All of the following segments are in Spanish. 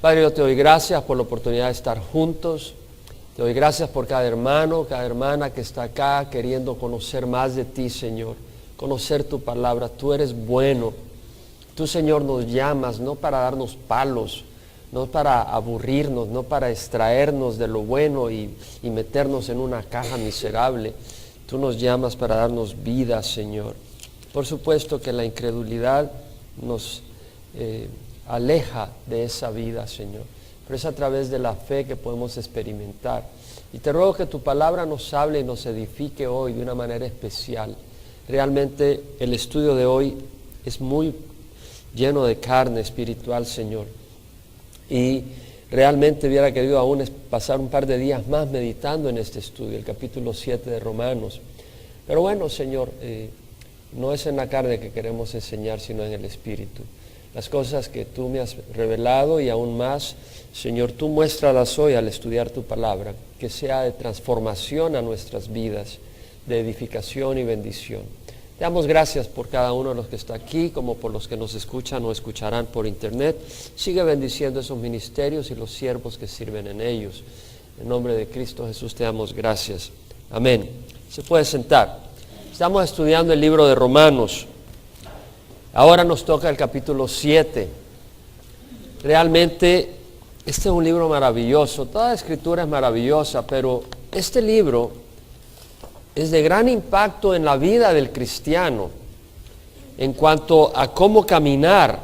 Padre, yo te doy gracias por la oportunidad de estar juntos. Te doy gracias por cada hermano, cada hermana que está acá queriendo conocer más de ti, Señor. Conocer tu palabra. Tú eres bueno. Tú, Señor, nos llamas no para darnos palos, no para aburrirnos, no para extraernos de lo bueno y meternos en una caja miserable. Tú nos llamas para darnos vida, Señor. Por supuesto que la incredulidad nos aleja de esa vida, Señor. Pero es a través de la fe que podemos experimentar. Y te ruego que tu palabra nos hable y nos edifique hoy de una manera especial. Realmente el estudio de hoy es muy lleno de carne espiritual, Señor. Y realmente hubiera querido aún pasar un par de días más meditando en este estudio, el capítulo 7 de Romanos. Pero bueno, Señor, no es en la carne que queremos enseñar, sino en el Espíritu. Las cosas que tú me has revelado y aún más, Señor, tú muéstralas hoy al estudiar tu palabra, que sea de transformación a nuestras vidas, de edificación y bendición. Te damos gracias por cada uno de los que está aquí, como por los que nos escuchan o escucharán por internet. Sigue bendiciendo esos ministerios y los siervos que sirven en ellos. En nombre de Cristo Jesús te damos gracias. Amén. Se puede sentar. Estamos estudiando el libro de Romanos. Ahora nos toca el capítulo 7. Realmente este es un libro maravilloso. Toda la escritura es maravillosa, pero este libro es de gran impacto en la vida del cristiano en cuanto a cómo caminar.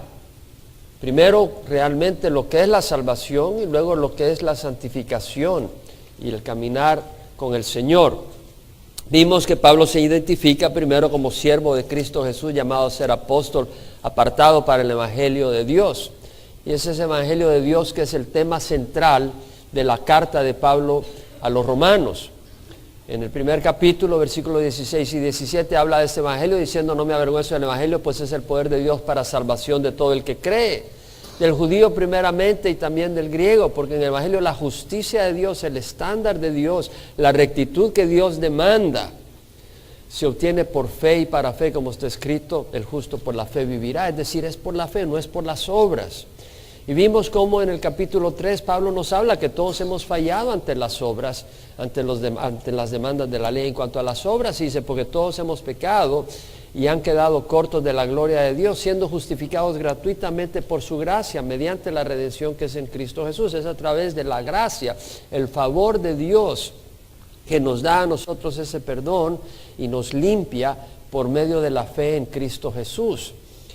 Primero, realmente lo que es la salvación y luego lo que es la santificación y el caminar con el Señor. Vimos que Pablo se identifica primero como siervo de Cristo Jesús, llamado a ser apóstol, apartado para el Evangelio de Dios. Y ese es el Evangelio de Dios que es el tema central de la carta de Pablo a los romanos. En el primer capítulo, versículos 16 y 17, habla de este Evangelio diciendo: no me avergüenzo del Evangelio, pues es el poder de Dios para salvación de todo el que cree. Del judío primeramente y también del griego, porque en el Evangelio la justicia de Dios, el estándar de Dios, la rectitud que Dios demanda, se obtiene por fe y para fe, como está escrito: el justo por la fe vivirá. Es decir, es por la fe, no es por las obras. Y vimos cómo en el capítulo 3 Pablo nos habla que todos hemos fallado ante las obras, ante las demandas de la ley. En cuanto a las obras, dice: porque todos hemos pecado y han quedado cortos de la gloria de Dios, siendo justificados gratuitamente por su gracia, mediante la redención que es en Cristo Jesús. Es a través de la gracia, el favor de Dios, que nos da a nosotros ese perdón y nos limpia por medio de la fe en Cristo Jesús.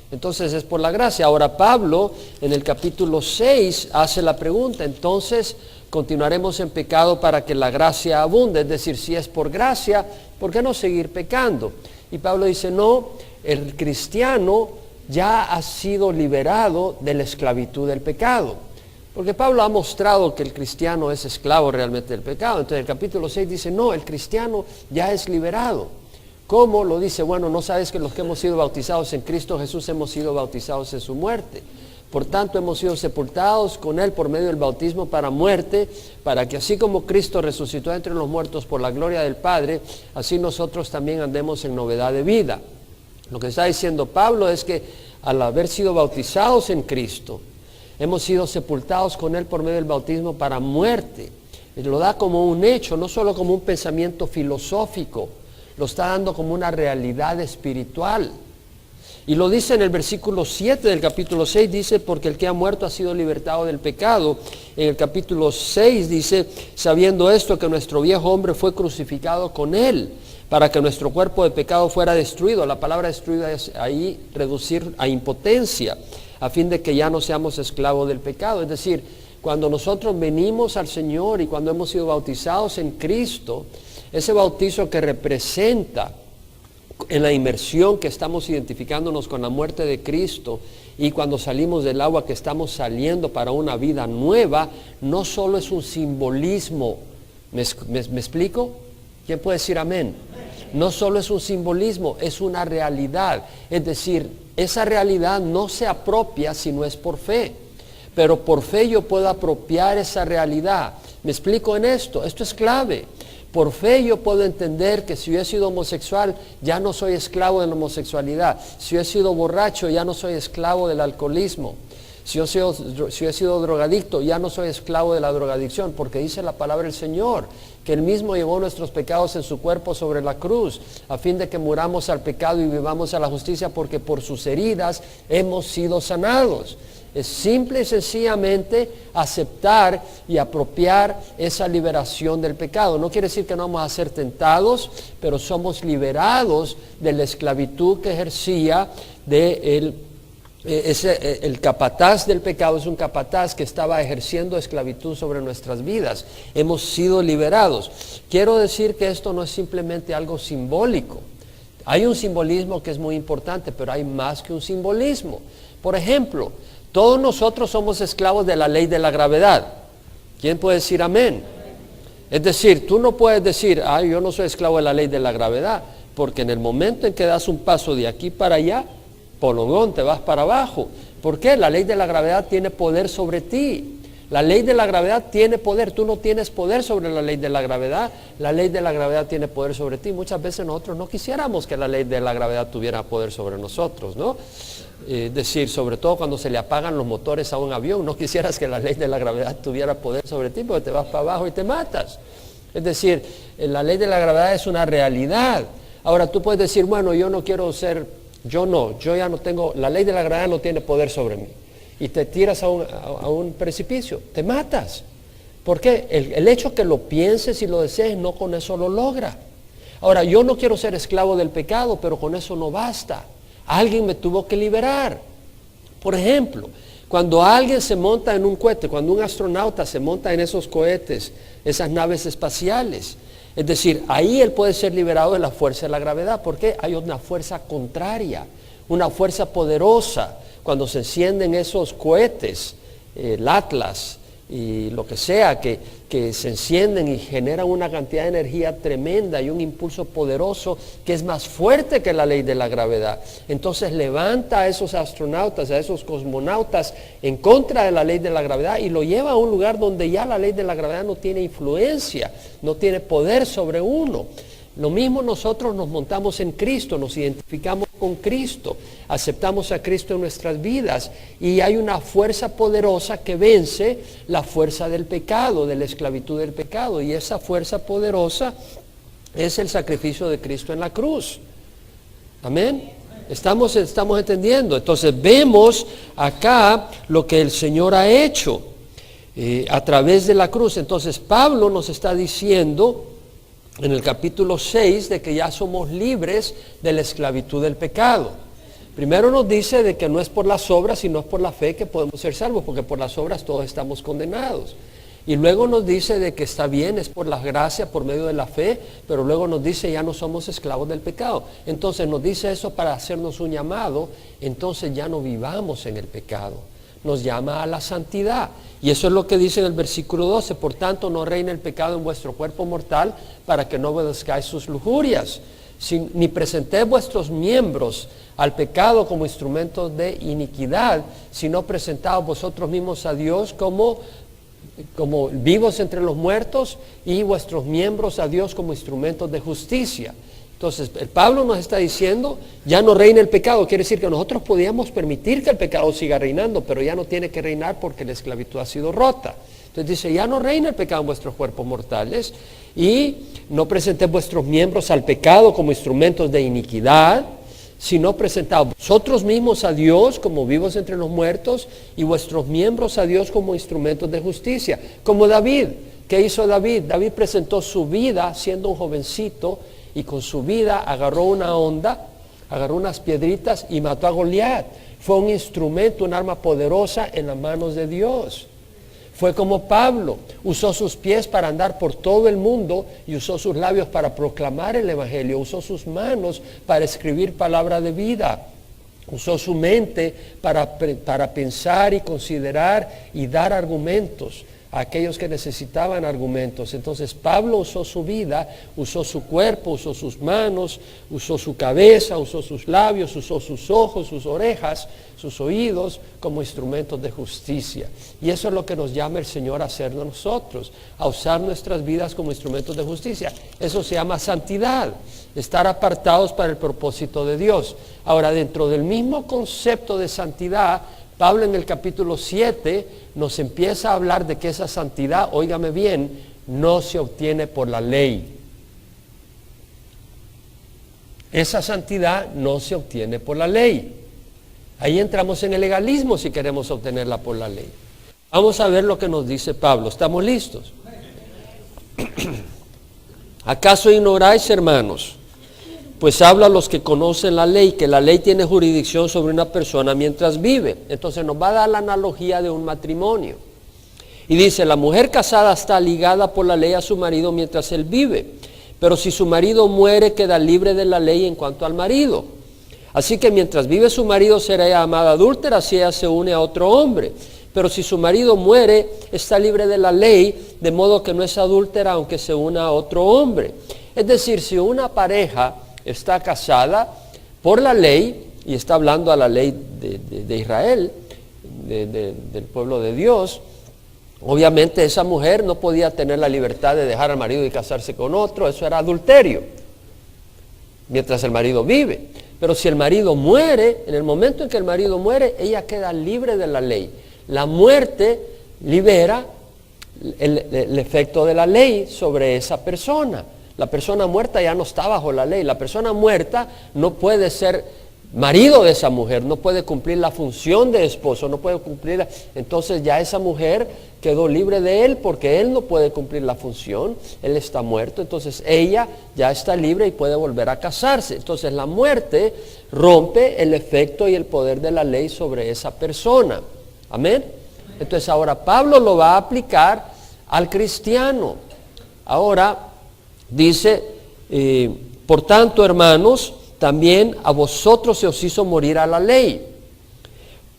Entonces es por la gracia. Ahora Pablo en el capítulo 6 hace la pregunta: entonces continuaremos en pecado para que la gracia abunde. Es decir, si es por gracia, ¿por qué no seguir pecando? Y Pablo dice: no, el cristiano ya ha sido liberado de la esclavitud del pecado. Porque Pablo ha mostrado que el cristiano es esclavo realmente del pecado. Entonces el capítulo 6 dice: no, el cristiano ya es liberado. ¿Cómo? Lo dice: bueno, ¿no sabes que los que hemos sido bautizados en Cristo Jesús hemos sido bautizados en su muerte? Por tanto, hemos sido sepultados con Él por medio del bautismo para muerte, para que así como Cristo resucitó entre los muertos por la gloria del Padre, así nosotros también andemos en novedad de vida. Lo que está diciendo Pablo es que al haber sido bautizados en Cristo, hemos sido sepultados con Él por medio del bautismo para muerte. Él lo da como un hecho, no solo como un pensamiento filosófico, lo está dando como una realidad espiritual. Y lo dice en el versículo 7 del capítulo 6, dice: porque el que ha muerto ha sido libertado del pecado. En el capítulo 6 dice: sabiendo esto, que nuestro viejo hombre fue crucificado con él, para que nuestro cuerpo de pecado fuera destruido. La palabra destruida es ahí reducir a impotencia, a fin de que ya no seamos esclavos del pecado. Es decir, cuando nosotros venimos al Señor y cuando hemos sido bautizados en Cristo, ese bautizo que representa en la inmersión que estamos identificándonos con la muerte de Cristo, y cuando salimos del agua que estamos saliendo para una vida nueva, no solo es un simbolismo. ¿Me explico? ¿Quién puede decir amén? No solo es un simbolismo, es una realidad. Es decir, esa realidad no se apropia si no es por fe, pero por fe yo puedo apropiar esa realidad. ¿Me explico en esto? Esto es clave. Por fe yo puedo entender que si yo he sido homosexual, ya no soy esclavo de la homosexualidad. Si yo he sido borracho, ya no soy esclavo del alcoholismo. Si yo he sido drogadicto, ya no soy esclavo de la drogadicción, porque dice la palabra del Señor, que Él mismo llevó nuestros pecados en su cuerpo sobre la cruz, a fin de que muramos al pecado y vivamos a la justicia, porque por sus heridas hemos sido sanados. Es simple y sencillamente aceptar y apropiar esa liberación del pecado. No quiere decir que no vamos a ser tentados, pero somos liberados de la esclavitud que ejercía el capataz del pecado. Es un capataz que estaba ejerciendo esclavitud sobre nuestras vidas. Hemos sido liberados. Quiero decir que esto no es simplemente algo simbólico. Hay un simbolismo que es muy importante, pero hay más que un simbolismo. Por ejemplo, todos nosotros somos esclavos de la ley de la gravedad. ¿Quién puede decir amén? Es decir, tú no puedes decir, yo no soy esclavo de la ley de la gravedad, porque en el momento en que das un paso de aquí para allá, polongón, te vas para abajo. ¿Por qué? La ley de la gravedad tiene poder sobre ti. La ley de la gravedad tiene poder. Tú no tienes poder sobre la ley de la gravedad. La ley de la gravedad tiene poder sobre ti. Muchas veces nosotros no quisiéramos que la ley de la gravedad tuviera poder sobre nosotros, ¿no? Es decir, sobre todo cuando se le apagan los motores a un avión, no quisieras que la ley de la gravedad tuviera poder sobre ti, porque te vas para abajo y te matas. Es decir, la ley de la gravedad es una realidad. Ahora tú puedes decir, bueno, yo ya no tengo, la ley de la gravedad no tiene poder sobre mí. Y te tiras a un precipicio, te matas. ¿Por qué? El hecho que lo pienses y lo desees, no con eso lo logra. Ahora, yo no quiero ser esclavo del pecado, pero con eso no basta. Alguien me tuvo que liberar. Por ejemplo, cuando alguien se monta en un cohete, cuando un astronauta se monta en esos cohetes, esas naves espaciales, es decir, ahí él puede ser liberado de la fuerza de la gravedad. ¿Por qué? Hay una fuerza contraria, una fuerza poderosa. Cuando se encienden esos cohetes, el Atlas y lo que sea, que se encienden y generan una cantidad de energía tremenda y un impulso poderoso que es más fuerte que la ley de la gravedad. Entonces levanta a esos astronautas, a esos cosmonautas en contra de la ley de la gravedad y lo lleva a un lugar donde ya la ley de la gravedad no tiene influencia, no tiene poder sobre uno. Lo mismo nosotros nos montamos en Cristo, nos identificamos con Cristo, aceptamos a Cristo en nuestras vidas y hay una fuerza poderosa que vence la fuerza del pecado, de la esclavitud del pecado, y esa fuerza poderosa es el sacrificio de Cristo en la cruz. Amén. Estamos entendiendo. Entonces vemos acá lo que el Señor ha hecho a través de la cruz. Entonces Pablo nos está diciendo en el capítulo 6 de que ya somos libres de la esclavitud del pecado. Primero nos dice de que no es por las obras, sino es por la fe que podemos ser salvos, porque por las obras todos estamos condenados. Y luego nos dice de que está bien, es por la gracia, por medio de la fe, pero luego nos dice ya no somos esclavos del pecado. Entonces nos dice eso para hacernos un llamado, entonces ya no vivamos en el pecado. Nos llama a la santidad. Y eso es lo que dice en el versículo 12. Por tanto, no reina el pecado en vuestro cuerpo mortal, para que no obedezcáis sus lujurias. Ni presentéis vuestros miembros al pecado como instrumentos de iniquidad, sino presentaos vosotros mismos a Dios como vivos entre los muertos, y vuestros miembros a Dios como instrumentos de justicia. Entonces, el Pablo nos está diciendo, ya no reina el pecado. Quiere decir que nosotros podíamos permitir que el pecado siga reinando, pero ya no tiene que reinar porque la esclavitud ha sido rota. Entonces dice, ya no reina el pecado en vuestros cuerpos mortales, y no presentéis vuestros miembros al pecado como instrumentos de iniquidad, sino presentaos vosotros mismos a Dios como vivos entre los muertos, y vuestros miembros a Dios como instrumentos de justicia. Como David. ¿Qué hizo David? David presentó su vida siendo un jovencito, y con su vida agarró una onda, agarró unas piedritas y mató a Goliat. Fue un instrumento, un arma poderosa en las manos de Dios. Fue como Pablo, usó sus pies para andar por todo el mundo y usó sus labios para proclamar el Evangelio, usó sus manos para escribir palabra de vida, usó su mente para pensar y considerar y dar argumentos a aquellos que necesitaban argumentos. Entonces Pablo usó su vida, usó su cuerpo, usó sus manos, usó su cabeza, usó sus labios, usó sus ojos, sus orejas, sus oídos como instrumentos de justicia. Y eso es lo que nos llama el Señor a hacer nosotros, a usar nuestras vidas como instrumentos de justicia. Eso se llama santidad, estar apartados para el propósito de Dios. Ahora, dentro del mismo concepto de santidad, Pablo en el capítulo 7 nos empieza a hablar de que esa santidad, óigame bien, no se obtiene por la ley. Esa santidad no se obtiene por la ley. Ahí entramos en el legalismo si queremos obtenerla por la ley. Vamos a ver lo que nos dice Pablo. ¿Estamos listos? ¿Acaso ignoráis, hermanos? Pues habla a los que conocen la ley, que la ley tiene jurisdicción sobre una persona mientras vive. Entonces nos va a dar la analogía de un matrimonio. Y dice, la mujer casada está ligada por la ley a su marido mientras él vive. Pero si su marido muere, queda libre de la ley en cuanto al marido. Así que mientras vive su marido será llamada adúltera si ella se une a otro hombre. Pero si su marido muere, está libre de la ley, de modo que no es adúltera aunque se una a otro hombre. Es decir, si una pareja está casada por la ley, y está hablando a la ley de Israel, del pueblo de Dios, obviamente esa mujer no podía tener la libertad de dejar al marido y casarse con otro, eso era adulterio, mientras el marido vive. Pero si el marido muere, en el momento en que el marido muere, ella queda libre de la ley. La muerte libera el efecto de la ley sobre esa persona. La persona muerta ya no está bajo la ley. La persona muerta no puede ser marido de esa mujer, no puede cumplir la función de esposo, no puede cumplir. Entonces ya esa mujer quedó libre de él porque él no puede cumplir la función, él está muerto, entonces ella ya está libre y puede volver a casarse. Entonces la muerte rompe el efecto y el poder de la ley sobre esa persona. Amén. Entonces ahora Pablo lo va a aplicar al cristiano. Ahora dice, por tanto, hermanos, también a vosotros se os hizo morir a la ley,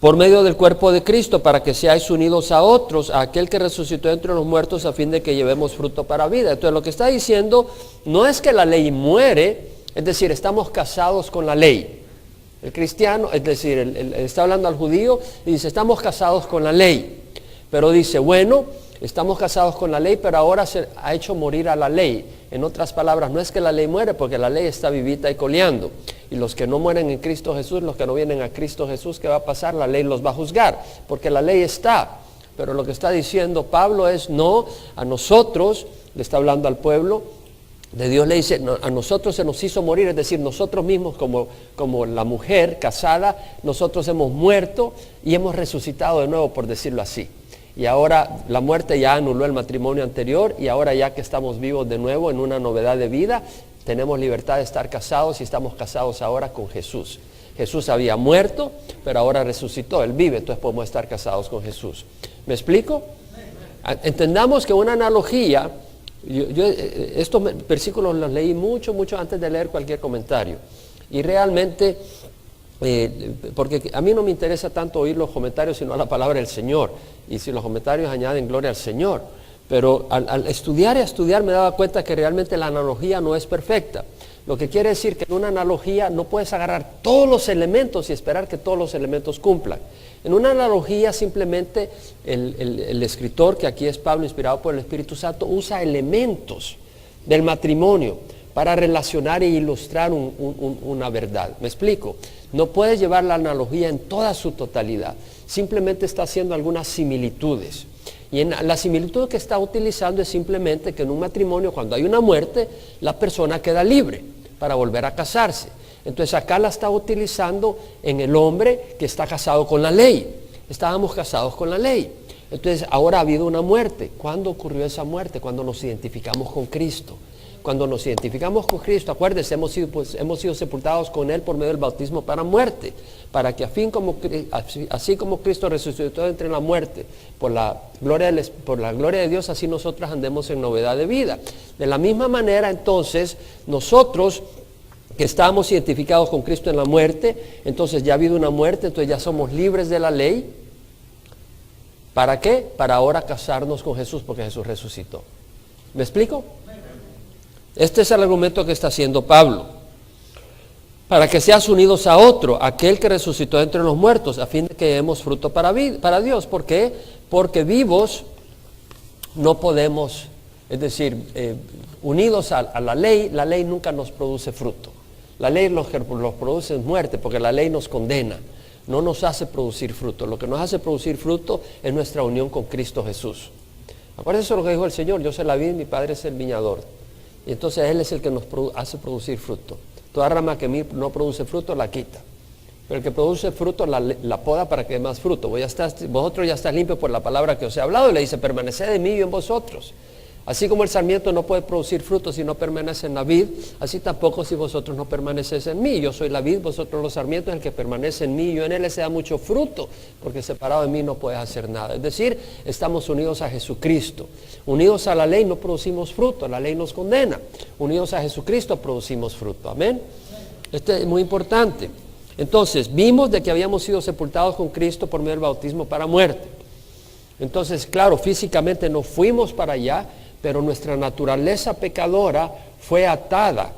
por medio del cuerpo de Cristo, para que seáis unidos a otros, a aquel que resucitó entre los muertos, a fin de que llevemos fruto para vida. Entonces lo que está diciendo no es que la ley muere, es decir, estamos casados con la ley. El cristiano, es decir, está hablando al judío y dice, estamos casados con la ley. Pero dice, bueno, estamos casados con la ley, pero ahora se ha hecho morir a la ley. En otras palabras, no es que la ley muere, porque la ley está vivita y coleando. Y los que no mueren en Cristo Jesús, los que no vienen a Cristo Jesús, ¿qué va a pasar? La ley los va a juzgar, porque la ley está. Pero lo que está diciendo Pablo es, no, a nosotros, le está hablando al pueblo de Dios, le dice, no, a nosotros se nos hizo morir, es decir, nosotros mismos como la mujer casada, nosotros hemos muerto y hemos resucitado de nuevo, por decirlo así. Y ahora la muerte ya anuló el matrimonio anterior y ahora ya que estamos vivos de nuevo en una novedad de vida, tenemos libertad de estar casados y estamos casados ahora con Jesús. Jesús había muerto, pero ahora resucitó, Él vive, entonces podemos estar casados con Jesús. ¿Me explico? Entendamos que una analogía, estos versículos los leí mucho antes de leer cualquier comentario. Y realmente, porque a mí no me interesa tanto oír los comentarios, sino la palabra del Señor. Y si los comentarios añaden gloria al Señor. Pero al estudiar y estudiar me daba cuenta que realmente la analogía no es perfecta. Lo que quiere decir que en una analogía no puedes agarrar todos los elementos y esperar que todos los elementos cumplan. En una analogía simplemente el escritor, que aquí es Pablo inspirado por el Espíritu Santo, usa elementos del matrimonio para relacionar e ilustrar una verdad. ¿Me explico? No puedes llevar la analogía en toda su totalidad. Simplemente está haciendo algunas similitudes. Y en la similitud que está utilizando es simplemente que en un matrimonio, cuando hay una muerte, la persona queda libre para volver a casarse. Entonces acá la está utilizando en el hombre que está casado con la ley. Estábamos casados con la ley. Entonces ahora ha habido una muerte. ¿Cuándo ocurrió esa muerte? Cuando nos identificamos con Cristo. Cuando nos identificamos con Cristo, acuérdense, hemos sido sepultados con Él por medio del bautismo para muerte, para que así como Cristo resucitó entre la muerte, por la gloria de Dios, así nosotros andemos en novedad de vida. De la misma manera, entonces, nosotros que estábamos identificados con Cristo en la muerte, entonces ya ha habido una muerte, entonces ya somos libres de la ley. ¿Para qué? Para ahora casarnos con Jesús, porque Jesús resucitó. ¿Me explico? Este es el argumento que está haciendo Pablo. Para que seas unidos a otro, aquel que resucitó entre los muertos, a fin de que demos fruto para Dios. ¿Por qué? Porque vivos no podemos, es decir, unidos a la ley nunca nos produce fruto. La ley los produce es muerte, porque la ley nos condena. no nos hace producir fruto. Lo que nos hace producir fruto es nuestra unión con Cristo Jesús. Acuérdense lo que dijo el Señor: yo soy la vid, mi Padre es el viñador. Y entonces Él es el que nos hace producir fruto. Toda rama que no produce fruto la quita, pero el que produce fruto la poda para que dé más fruto. Vosotros ya estáis limpios por la palabra que os he hablado. Y le dice: permaneced en mí y yo en vosotros. Así como el sarmiento no puede producir fruto si no permanece en la vid, así tampoco si vosotros no permanecéis en mí. Yo soy la vid, vosotros los sarmientos. El que permanece en mí y yo en él, ese da mucho fruto, porque separado de mí no puedes hacer nada. Es decir, estamos unidos a Jesucristo. Unidos a la ley no producimos fruto, la ley nos condena. Unidos a Jesucristo producimos fruto. Amén. Esto es muy importante. Entonces, vimos de que habíamos sido sepultados con Cristo por medio del bautismo para muerte. Entonces, claro, físicamente no fuimos para allá, pero nuestra naturaleza pecadora fue atada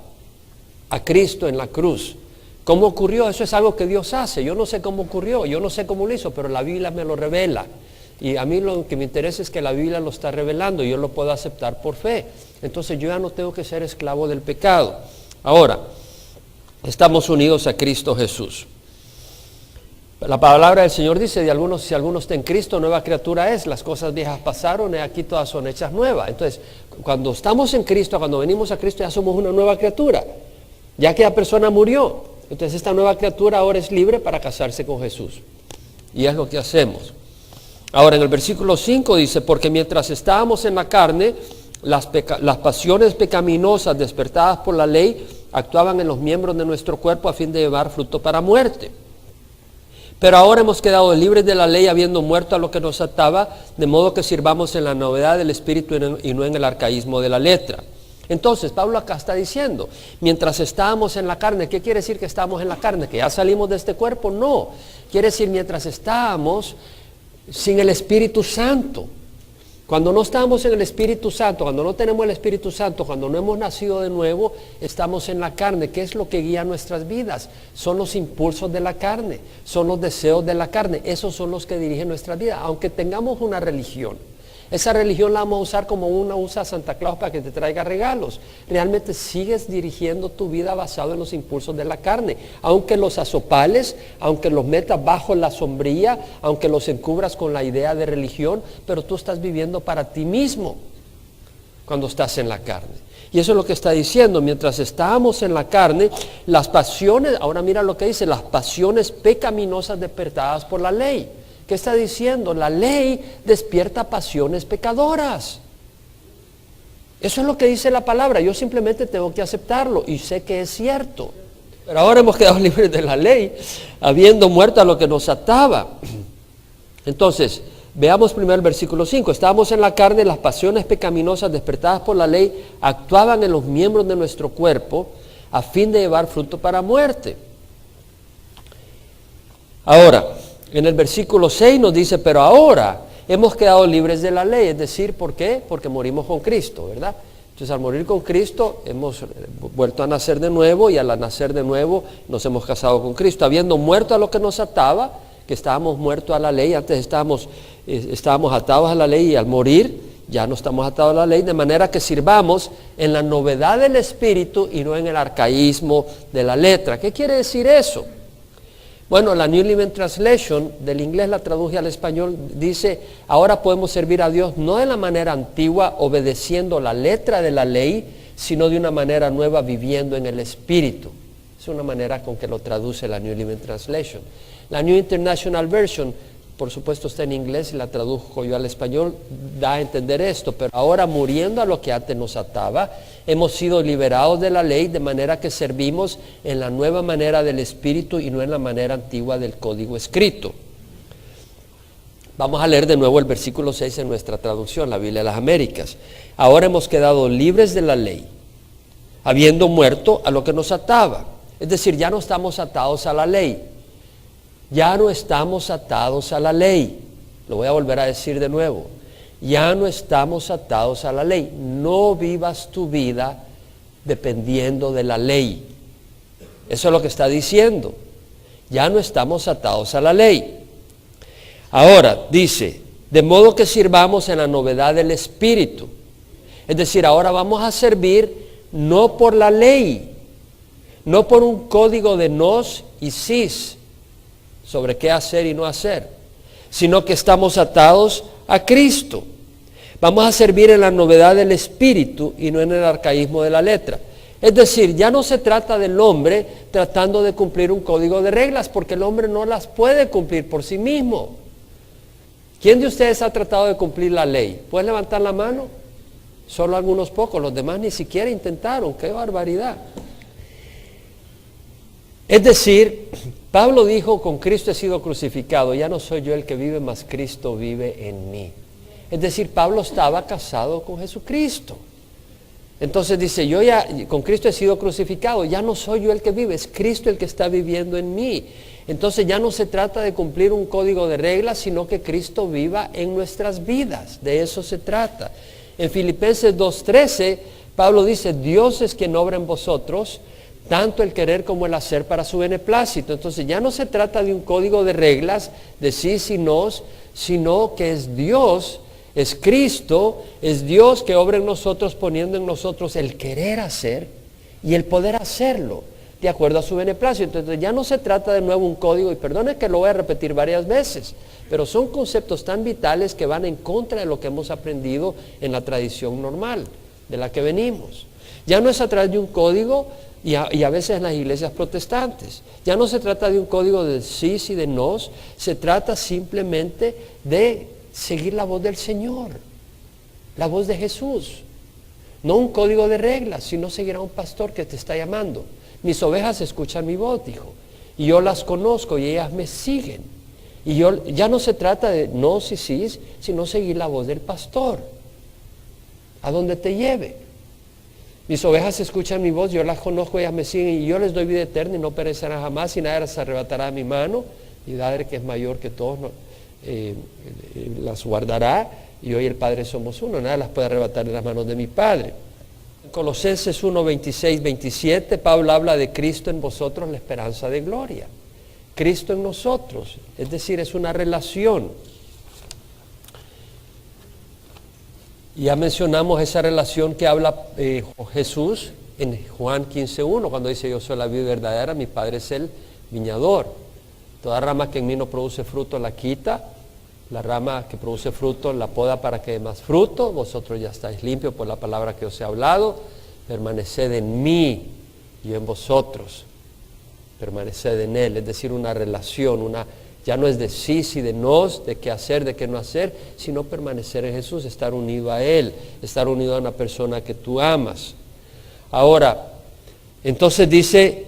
a Cristo en la cruz. ¿Cómo ocurrió? Eso es algo que Dios hace. Yo no sé cómo ocurrió, yo no sé cómo lo hizo, pero la Biblia me lo revela. Y a mí lo que me interesa es que la Biblia lo está revelando y yo lo puedo aceptar por fe. Entonces yo ya no tengo que ser esclavo del pecado. Ahora, estamos unidos a Cristo Jesús. La palabra del Señor dice: si alguno está en Cristo, nueva criatura es. Las cosas viejas pasaron y aquí todas son hechas nuevas. Entonces, cuando estamos en Cristo, cuando venimos a Cristo, ya somos una nueva criatura. Ya aquella persona murió. Entonces esta nueva criatura ahora es libre para casarse con Jesús. Y es lo que hacemos. Ahora en el versículo 5 dice: porque mientras estábamos en la carne, las pasiones pecaminosas despertadas por la ley actuaban en los miembros de nuestro cuerpo a fin de llevar fruto para muerte. Pero ahora hemos quedado libres de la ley, habiendo muerto a lo que nos ataba, de modo que sirvamos en la novedad del Espíritu y no en el arcaísmo de la letra. Entonces, Pablo acá está diciendo, mientras estábamos en la carne, ¿qué quiere decir que estamos en la carne? ¿Que ya salimos de este cuerpo? No. Quiere decir mientras estábamos sin el Espíritu Santo. Cuando no estamos en el Espíritu Santo, cuando no tenemos el Espíritu Santo, cuando no hemos nacido de nuevo, estamos en la carne. ¿Qué es lo que guía nuestras vidas? Son los impulsos de la carne, son los deseos de la carne. Esos son los que dirigen nuestra vida. Aunque tengamos una religión, esa religión la vamos a usar como una usa a Santa Claus para que te traiga regalos. Realmente sigues dirigiendo tu vida basado en los impulsos de la carne. Aunque los asopales, aunque los metas bajo la sombrilla, aunque los encubras con la idea de religión, pero tú estás viviendo para ti mismo cuando estás en la carne. Y eso es lo que está diciendo: mientras estábamos en la carne, las pasiones, ahora mira lo que dice, las pasiones pecaminosas despertadas por la ley. ¿Qué está diciendo? La ley despierta pasiones pecadoras. Eso es lo que dice la palabra. Yo simplemente tengo que aceptarlo y sé que es cierto. Pero ahora hemos quedado libres de la ley, habiendo muerto a lo que nos ataba. Entonces, veamos primero el versículo 5. Estábamos en la carne, las pasiones pecaminosas despertadas por la ley actuaban en los miembros de nuestro cuerpo a fin de llevar fruto para muerte. Ahora, en el versículo 6 nos dice: pero ahora hemos quedado libres de la ley. Es decir, ¿por qué? Porque morimos con Cristo, ¿verdad? Entonces, al morir con Cristo, hemos vuelto a nacer de nuevo, y al nacer de nuevo nos hemos casado con Cristo. Habiendo muerto a lo que nos ataba, que estábamos muertos a la ley, antes estábamos atados a la ley, y al morir ya no estamos atados a la ley, de manera que sirvamos en la novedad del Espíritu y no en el arcaísmo de la letra. ¿Qué quiere decir eso? Bueno, la New Living Translation del inglés la traduje al español, dice: ahora podemos servir a Dios no de la manera antigua, obedeciendo la letra de la ley, sino de una manera nueva, viviendo en el Espíritu. Es una manera con que lo traduce la New Living Translation. La New International Version, por supuesto, está en inglés y la traduzco yo al español, da a entender esto: pero ahora, muriendo a lo que antes nos ataba, hemos sido liberados de la ley, de manera que servimos en la nueva manera del Espíritu y no en la manera antigua del código escrito. Vamos a leer de nuevo el versículo 6 en nuestra traducción, la Biblia de las Américas. Ahora hemos quedado libres de la ley, habiendo muerto a lo que nos ataba. Es decir, ya no estamos atados a la ley. Ya no estamos atados a la ley. Lo voy a volver a decir de nuevo. Ya no estamos atados a la ley. No vivas tu vida dependiendo de la ley. Eso es lo que está diciendo. Ya no estamos atados a la ley. Ahora dice: de modo que sirvamos en la novedad del Espíritu. Es decir, ahora vamos a servir no por la ley, no por un código de nos y sis, sobre qué hacer y no hacer, sino que estamos atados a Cristo. Vamos a servir en la novedad del Espíritu y no en el arcaísmo de la letra. Es decir, ya no se trata del hombre tratando de cumplir un código de reglas, porque el hombre no las puede cumplir por sí mismo. ¿Quién de ustedes ha tratado de cumplir la ley? ¿Puedes levantar la mano? Solo algunos pocos, los demás ni siquiera intentaron. ¡Qué barbaridad! Es decir, Pablo dijo, con Cristo he sido crucificado, ya no soy yo el que vive, mas Cristo vive en mí. Es decir, Pablo estaba casado con Jesucristo. Entonces dice, yo ya con Cristo he sido crucificado, ya no soy yo el que vive, es Cristo el que está viviendo en mí. Entonces ya no se trata de cumplir un código de reglas, sino que Cristo viva en nuestras vidas, de eso se trata. En Filipenses 2:13, Pablo dice, Dios es quien obra en vosotros, tanto el querer como el hacer para su beneplácito. Entonces ya no se trata de un código de reglas, de sí y no, sino que es Dios, es Cristo, es Dios que obra en nosotros, poniendo en nosotros el querer hacer y el poder hacerlo, de acuerdo a su beneplácito. Entonces ya no se trata de nuevo un código, y perdone que lo voy a repetir varias veces, pero son conceptos tan vitales que van en contra de lo que hemos aprendido en la tradición normal, de la que venimos. Ya no es a través de un código, y a veces en las iglesias protestantes, ya no se trata de un código de sí y de nos, se trata simplemente de seguir la voz del Señor, la voz de Jesús. No un código de reglas, sino seguir a un pastor que te está llamando. Mis ovejas escuchan mi voz, dijo, y yo las conozco y ellas me siguen. Y ya no se trata de no y sí, sino seguir la voz del pastor, a donde te lleve. Mis ovejas escuchan mi voz, yo las conozco, ellas me siguen, y yo les doy vida eterna y no perecerán jamás, y nadie las arrebatará de mi mano. Mi Padre, que es mayor que todos, las guardará, y yo y el Padre somos uno, nada las puede arrebatar de las manos de mi Padre. En Colosenses 1, 26, 27, Pablo habla de Cristo en vosotros, la esperanza de gloria. Cristo en nosotros, es decir, es una relación. Ya mencionamos esa relación que habla Jesús en Juan 15:1, cuando dice, yo soy la vid verdadera, mi Padre es el viñador. Toda rama que en mí no produce fruto la quita, la rama que produce fruto la poda para que dé más fruto. Vosotros ya estáis limpios por la palabra que os he hablado. Permaneced en mí y yo en vosotros. Permaneced en Él, es decir, una relación, ya no es de sí y de nos, de qué hacer, de qué no hacer, sino permanecer en Jesús, estar unido a Él, estar unido a una persona que tú amas. Ahora, entonces dice,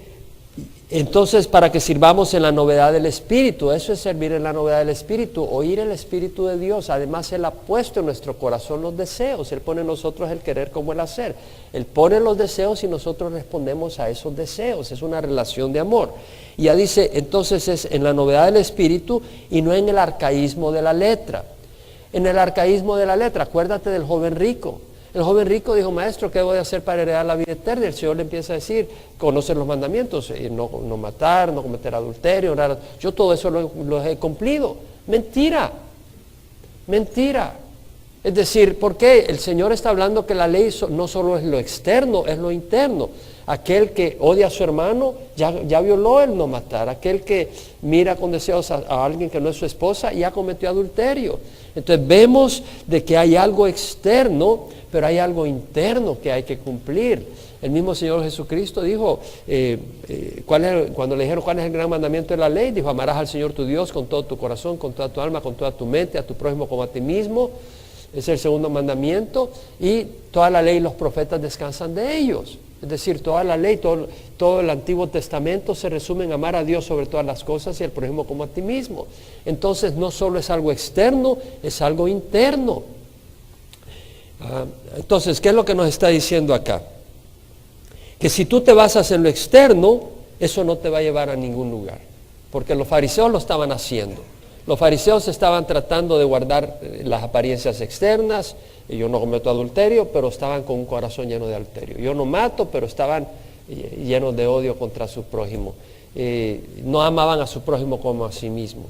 para que sirvamos en la novedad del Espíritu, eso es servir en la novedad del Espíritu, oír el Espíritu de Dios. Además, Él ha puesto en nuestro corazón los deseos, Él pone en nosotros el querer como el hacer. Él pone los deseos y nosotros respondemos a esos deseos, es una relación de amor. Y ya dice, entonces es en la novedad del Espíritu y no en el arcaísmo de la letra. En el arcaísmo de la letra, acuérdate del joven rico. El joven rico dijo, maestro, ¿qué debo de hacer para heredar la vida eterna? El Señor le empieza a decir, conocer los mandamientos, no matar, no cometer adulterio, yo todo eso lo he cumplido. Mentira, mentira. Es decir, ¿por qué? El Señor está hablando que la ley no solo es lo externo, es lo interno. Aquel que odia a su hermano ya violó el no matar. Aquel que mira con deseos a alguien que no es su esposa ya cometió adulterio. Entonces vemos de que hay algo externo, pero hay algo interno que hay que cumplir. El mismo Señor Jesucristo dijo, cuando le dijeron cuál es el gran mandamiento de la ley, dijo, amarás al Señor tu Dios con todo tu corazón, con toda tu alma, con toda tu mente, a tu prójimo como a ti mismo. Es el segundo mandamiento, y toda la ley y los profetas descansan de ellos. Es decir, toda la ley, todo el Antiguo Testamento se resume en amar a Dios sobre todas las cosas y al prójimo como a ti mismo. Entonces no solo es algo externo, es algo interno. Entonces, ¿qué es lo que nos está diciendo acá? Que si tú te basas en lo externo, eso no te va a llevar a ningún lugar, porque los fariseos lo estaban haciendo. Los fariseos estaban tratando de guardar las apariencias externas. Yo no cometo adulterio, pero estaban con un corazón lleno de adulterio. Yo no mato, pero estaban llenos de odio contra su prójimo. No amaban a su prójimo como a sí mismo.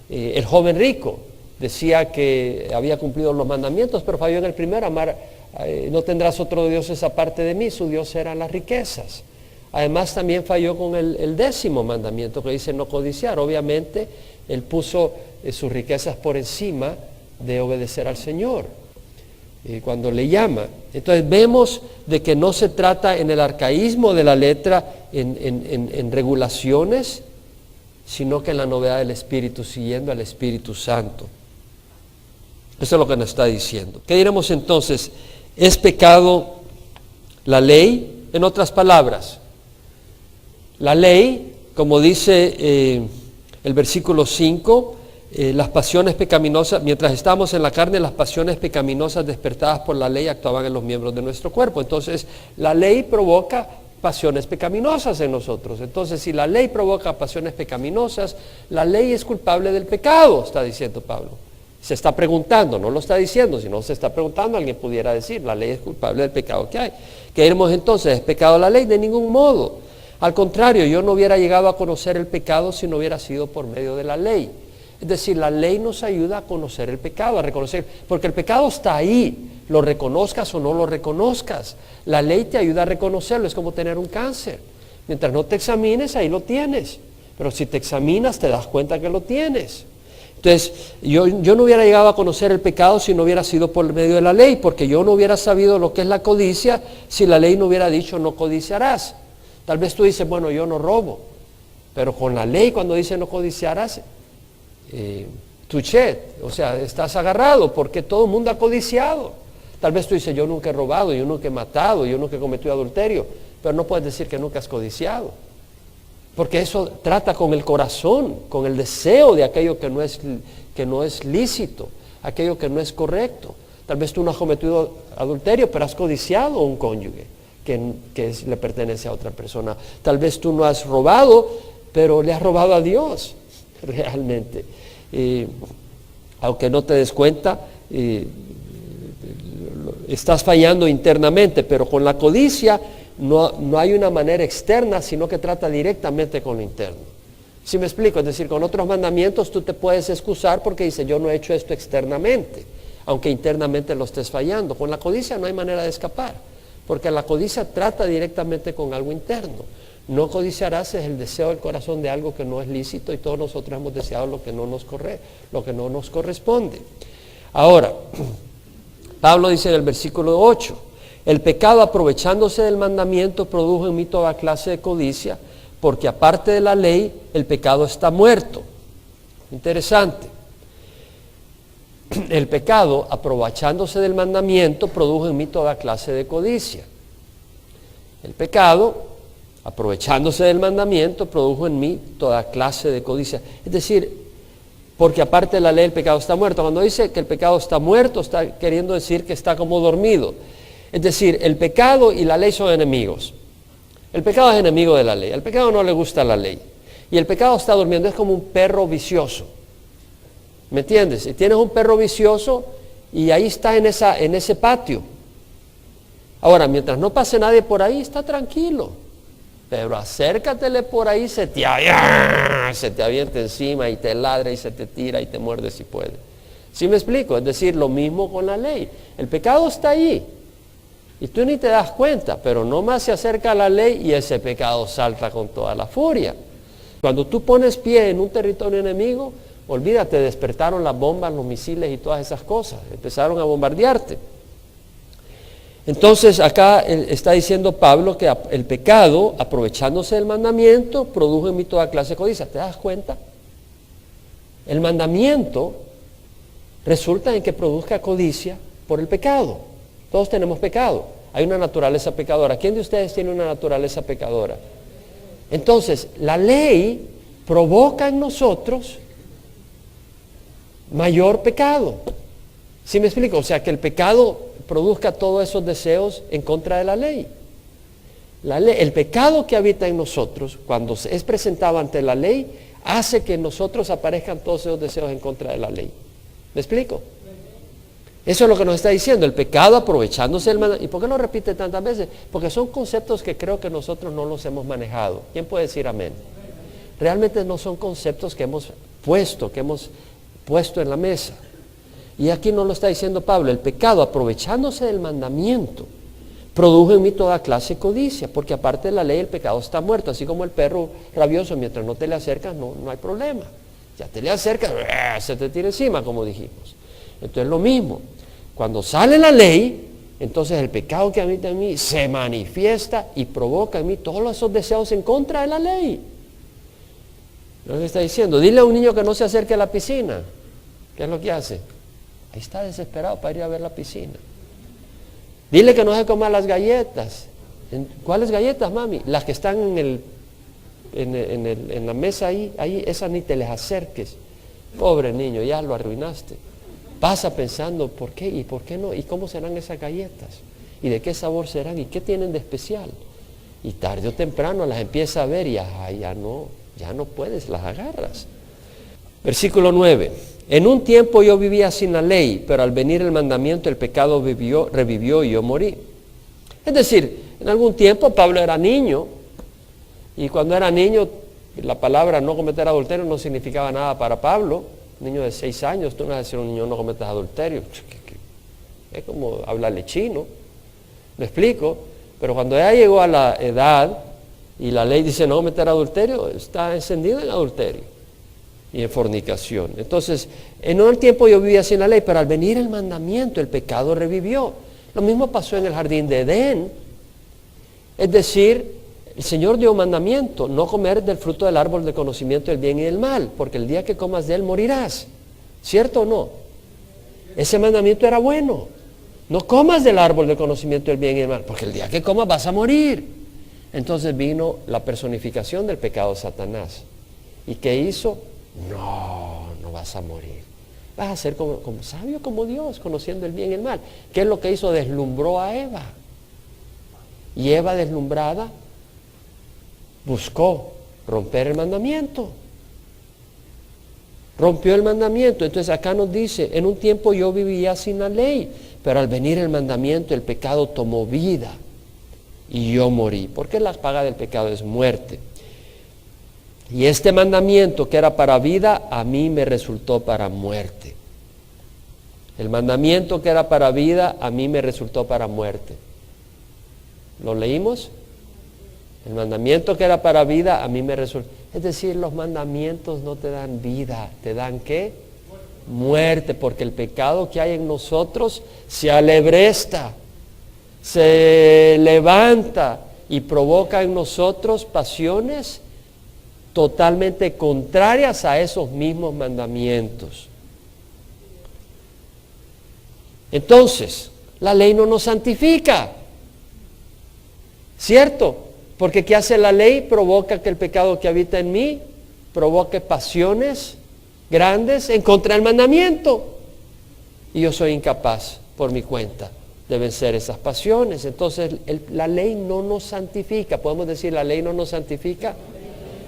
El joven rico decía que había cumplido los mandamientos, pero falló en el primero, amar, no tendrás otro Dios aparte de mí. Su Dios eran las riquezas. Además también falló con el 10º mandamiento que dice no codiciar. Obviamente él puso sus riquezas por encima de obedecer al Señor cuando le llama. Entonces vemos de que no se trata en el arcaísmo de la letra en regulaciones, sino que en la novedad del Espíritu, siguiendo al Espíritu Santo. Eso es lo que nos está diciendo. ¿Qué diremos entonces? ¿Es pecado la ley? En otras palabras, la ley, como dice el versículo 5, las pasiones pecaminosas, mientras estábamos en la carne, las pasiones pecaminosas despertadas por la ley actuaban en los miembros de nuestro cuerpo. Entonces, la ley provoca pasiones pecaminosas en nosotros. Entonces, si la ley provoca pasiones pecaminosas, la ley es culpable del pecado, está diciendo Pablo. Se está preguntando, no lo está diciendo, si no se está preguntando, alguien pudiera decir, la ley es culpable del pecado que hay. ¿Qué diremos entonces? ¿Es pecado la ley? De ningún modo. Al contrario, yo no hubiera llegado a conocer el pecado si no hubiera sido por medio de la ley. Es decir, la ley nos ayuda a conocer el pecado, a reconocer, porque el pecado está ahí, lo reconozcas o no lo reconozcas. La ley te ayuda a reconocerlo, es como tener un cáncer. Mientras no te examines, ahí lo tienes. Pero si te examinas, te das cuenta que lo tienes. Entonces, yo no hubiera llegado a conocer el pecado si no hubiera sido por medio de la ley, porque yo no hubiera sabido lo que es la codicia si la ley no hubiera dicho no codiciarás. Tal vez tú dices, bueno, yo no robo, pero con la ley cuando dice no codiciarás, touché, o sea, estás agarrado porque todo el mundo ha codiciado. Tal vez tú dices, yo nunca he robado, yo nunca he matado, yo nunca he cometido adulterio, pero no puedes decir que nunca has codiciado, porque eso trata con el corazón, con el deseo de aquello que no es lícito, aquello que no es correcto. Tal vez tú no has cometido adulterio, pero has codiciado a un cónyuge que le pertenece a otra persona. Tal vez tú no has robado, pero le has robado a Dios, realmente. Aunque no te des cuenta, estás fallando internamente, pero con la codicia no hay una manera externa, sino que trata directamente con lo interno. ¿Sí me explico? Es decir, con otros mandamientos tú te puedes excusar porque dices, yo no he hecho esto externamente, aunque internamente lo estés fallando. Con la codicia no hay manera de escapar, porque la codicia trata directamente con algo interno. No codiciarás es el deseo del corazón de algo que no es lícito, y todos nosotros hemos deseado lo que no nos corresponde. Ahora, Pablo dice en el versículo 8, el pecado aprovechándose del mandamiento produjo en mí toda clase de codicia, porque aparte de la ley el pecado está muerto. Interesante. El pecado aprovechándose del mandamiento produjo en mí toda clase de codicia. El pecado aprovechándose del mandamiento produjo en mí toda clase de codicia. Es decir, porque aparte de la ley el pecado está muerto. Cuando dice que el pecado está muerto, está queriendo decir que está como dormido. Es decir, el pecado y la ley son enemigos. El pecado es enemigo de la ley. Al pecado no le gusta la ley. Y el pecado está durmiendo, es como un perro vicioso. ¿Me entiendes? Si tienes un perro vicioso y ahí está en ese patio. Ahora, mientras no pase nadie por ahí, está tranquilo. Pero acércatele por ahí, se te avienta encima y te ladra y se te tira y te muerde si puede. ¿Sí me explico? Es decir, lo mismo con la ley. El pecado está ahí y tú ni te das cuenta, pero nomás se acerca a la ley y ese pecado salta con toda la furia. Cuando tú pones pie en un territorio enemigo, olvídate, despertaron las bombas, los misiles y todas esas cosas. Empezaron a bombardearte. Entonces acá está diciendo Pablo que el pecado, aprovechándose del mandamiento, produjo en mí toda clase de codicia. ¿Te das cuenta? El mandamiento resulta en que produzca codicia por el pecado. Todos tenemos pecado. Hay una naturaleza pecadora. ¿Quién de ustedes tiene una naturaleza pecadora? Entonces, la ley provoca en nosotros mayor pecado. ¿Sí me explico? O sea, que el pecado produzca todos esos deseos en contra de la ley. El pecado que habita en nosotros, cuando es presentado ante la ley, hace que en nosotros aparezcan todos esos deseos en contra de la ley. ¿Me explico? Eso es lo que nos está diciendo, el pecado aprovechándose del mandamiento. ¿Y por qué lo repite tantas veces? Porque son conceptos que creo que nosotros no los hemos manejado. ¿Quién puede decir amén? Realmente no son conceptos que hemos puesto en la mesa. Y aquí nos lo está diciendo Pablo, el pecado aprovechándose del mandamiento produjo en mí toda clase de codicia, porque aparte de la ley el pecado está muerto, así como el perro rabioso, mientras no te le acercas no hay problema. Ya te le acercas, se te tira encima, como dijimos. Entonces lo mismo, cuando sale la ley, entonces el pecado que habita en mí se manifiesta y provoca en mí todos esos deseos en contra de la ley. ¿No le está diciendo? Dile a un niño que no se acerque a la piscina. ¿Qué es lo que hace? Ahí está desesperado para ir a ver la piscina. Dile que no se coma las galletas. ¿Cuáles galletas, mami? Las que están en la mesa ahí, esas ni te les acerques. Pobre niño, ya lo arruinaste. Pasa pensando, ¿por qué? ¿Y por qué no? ¿Y cómo serán esas galletas? ¿Y de qué sabor serán? ¿Y qué tienen de especial? Y tarde o temprano las empieza a ver y ya no puedes, las agarras. Versículo 9. En un tiempo yo vivía sin la ley, pero al venir el mandamiento el pecado revivió y yo morí. Es decir, en algún tiempo Pablo era niño, y cuando era niño la palabra no cometer adulterio no significaba nada para Pablo. Un niño de 6 años, tú no vas a decir a un niño no cometas adulterio. Es como hablarle chino. ¿Me explico? Pero cuando ya llegó a la edad y la ley dice no cometer adulterio, está encendido en adulterio y en fornicación. Entonces, en un tiempo yo vivía sin la ley, pero al venir el mandamiento, el pecado revivió. Lo mismo pasó en el jardín de Edén. Es decir, el Señor dio un mandamiento, no comer del fruto del árbol del conocimiento del bien y del mal, porque el día que comas de él morirás. ¿Cierto o no? Ese mandamiento era bueno. No comas del árbol del conocimiento del bien y del mal, porque el día que comas vas a morir. Entonces vino la personificación del pecado, Satanás. ¿Y qué hizo? No vas a morir. Vas a ser como sabio como Dios, conociendo el bien y el mal. ¿Qué es lo que hizo? Deslumbró a Eva. Y Eva, deslumbrada, buscó romper el mandamiento. Rompió el mandamiento. Entonces acá nos dice, en un tiempo yo vivía sin la ley, pero al venir el mandamiento el pecado tomó vida y yo morí. Porque la paga del pecado es muerte. Y este mandamiento que era para vida, a mí me resultó para muerte. El mandamiento que era para vida, a mí me resultó para muerte. ¿Lo leímos? El mandamiento que era para vida, a mí me resultó. Es decir, los mandamientos no te dan vida, ¿te dan qué? Muerte, porque el pecado que hay en nosotros se alebresta, se levanta y provoca en nosotros pasiones totalmente contrarias a esos mismos mandamientos. Entonces, la ley no nos santifica, ¿cierto? Porque ¿qué hace la ley? Provoca que el pecado que habita en mí provoque pasiones grandes en contra del mandamiento. Y yo soy incapaz, por mi cuenta, de vencer esas pasiones. Entonces, la ley no nos santifica. ¿Podemos decir la ley no nos santifica?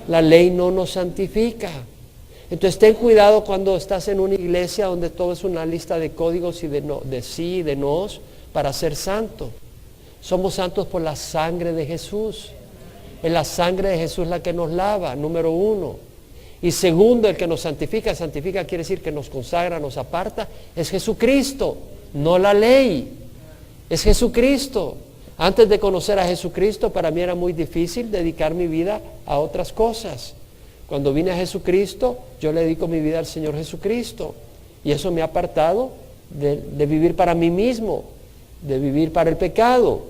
La ley no nos santifica. Entonces, ten cuidado cuando estás en una iglesia donde todo es una lista de códigos y de sí y de nos para ser santo. Somos santos por la sangre de Jesús. Es la sangre de Jesús la que nos lava, número 1. Y segundo, el que nos santifica quiere decir que nos consagra, nos aparta, es Jesucristo, no la ley. Es Jesucristo. Antes de conocer a Jesucristo, para mí era muy difícil dedicar mi vida a otras cosas. Cuando vine a Jesucristo, yo le dedico mi vida al Señor Jesucristo. Y eso me ha apartado de vivir para mí mismo, de vivir para el pecado.